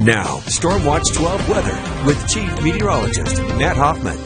Now, Storm Watch 12 weather with Chief Meteorologist Matt Hoffman.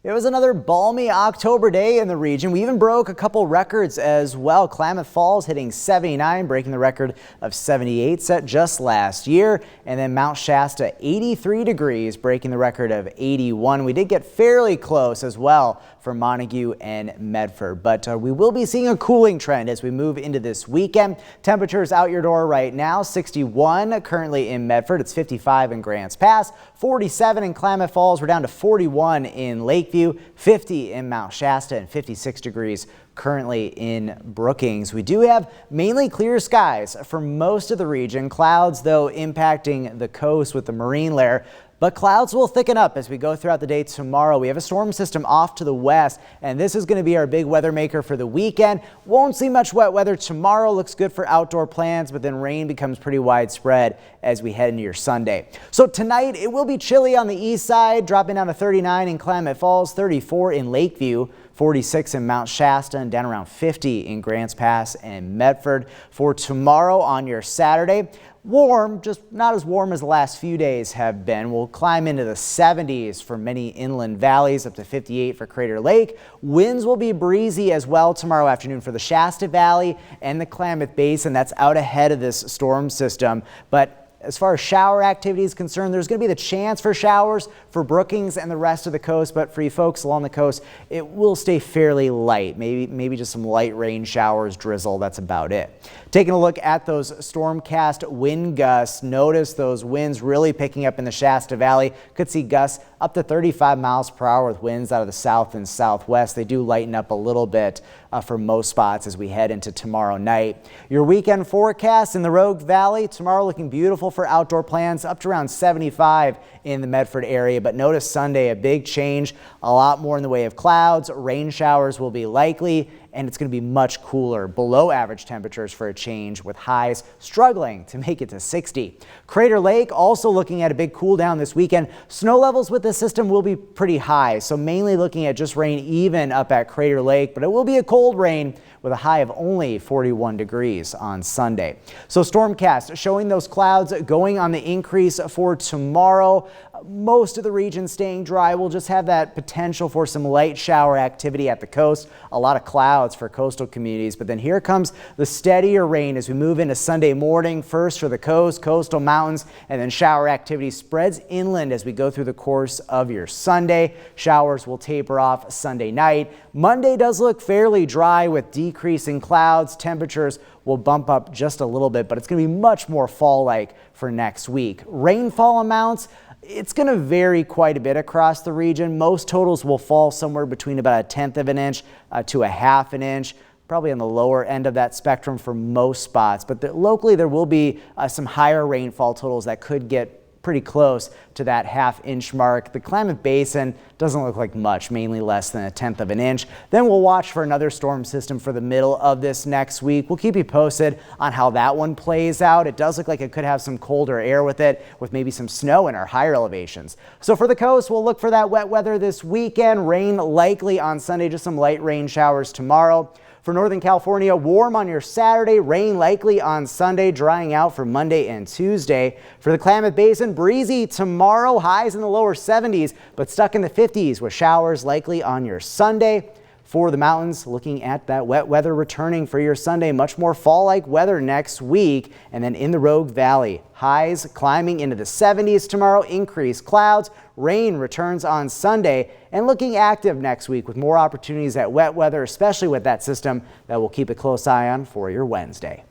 It was another balmy October day in the region. We even broke a couple records as well. Klamath Falls hitting 79, breaking the record of 78 set just last year. And then Mount Shasta 83 degrees, breaking the record of 81. We did get fairly close as well for Montague and Medford. But we will be seeing a cooling trend as we move into this weekend. Temperatures out your door right now, 61 currently in Medford. It's 55 in Grants Pass, 47 in Klamath Falls. We're down to 41 in Lakeview, 50 in Mount Shasta, and 56 degrees currently in Brookings. We do have mainly clear skies for most of the region. Clouds, though, impacting the coast with the marine layer. But clouds will thicken up as we go throughout the day tomorrow. We have a storm system off to the west, and this is going to be our big weather maker for the weekend. Won't see much wet weather tomorrow. Looks good for outdoor plans, but then rain becomes pretty widespread as we head into your Sunday. So tonight, it will be chilly on the east side, dropping down to 39 in Klamath Falls, 34 in Lakeview, 46 in Mount Shasta, and down around 50 in Grants Pass and Medford. For tomorrow on your Saturday, warm, just not as warm as the last few days have been. We'll climb into the 70s for many inland valleys, up to 58 for Crater Lake. Winds will be breezy as well tomorrow afternoon for the Shasta Valley and the Klamath Basin. That's out ahead of this storm system. But as far as shower activity is concerned, there's going to be the chance for showers for Brookings and the rest of the coast. But for you folks along the coast, it will stay fairly light. Maybe just some light rain showers, drizzle. That's about it. Taking a look at those stormcast wind gusts, notice those winds really picking up in the Shasta Valley. Could see gusts up to 35 miles per hour with winds out of the south and southwest. They do lighten up a little bit for most spots as we head into tomorrow night. Your weekend forecast in the Rogue Valley tomorrow looking beautiful for outdoor plans, up to around 75 in the Medford area. But notice Sunday, a big change, a lot more in the way of clouds. Rain showers will be likely, and it's going to be much cooler, below average temperatures for a change, with highs struggling to make it to 60. Crater Lake also looking at a big cool down this weekend. Snow levels with the system will be pretty high, so mainly looking at just rain even up at Crater Lake, but it will be a cold rain with a high of only 41 degrees on Sunday. So Stormcast showing those clouds going on the increase for tomorrow. Most of the region staying dry. We'll just have that potential for some light shower activity at the coast. A lot of clouds for coastal communities, but then here comes the steadier rain as we move into Sunday morning. First for the coast, coastal mountains, and then shower activity spreads inland as we go through the course of your Sunday. Showers will taper off Sunday night. Monday does look fairly dry with decreasing clouds. Temperatures will bump up just a little bit, but it's going to be much more fall-like for next week. Rainfall amounts, it's going to vary quite a bit across the region. Most totals will fall somewhere between about 1/10 of an inch to 1/2 an inch, probably on the lower end of that spectrum for most spots. But locally, there will be some higher rainfall totals that could get pretty close to that 1/2 inch mark. The Klamath Basin doesn't look like much, mainly less than 1/10 of an inch. Then we'll watch for another storm system for the middle of this next week. We'll keep you posted on how that one plays out. It does look like it could have some colder air with it, with maybe some snow in our higher elevations. So for the coast, we'll look for that wet weather this weekend. Rain likely on Sunday, just some light rain showers tomorrow. For Northern California, warm on your Saturday, rain likely on Sunday, drying out for Monday and Tuesday. For the Klamath Basin, breezy tomorrow, highs in the lower 70s, but stuck in the 50s with showers likely on your Sunday. For the mountains, looking at that wet weather returning for your Sunday, much more fall-like weather next week. And then in the Rogue Valley, highs climbing into the 70s tomorrow, increased clouds, rain returns on Sunday, and looking active next week with more opportunities at wet weather, especially with that system that we'll keep a close eye on for your Wednesday.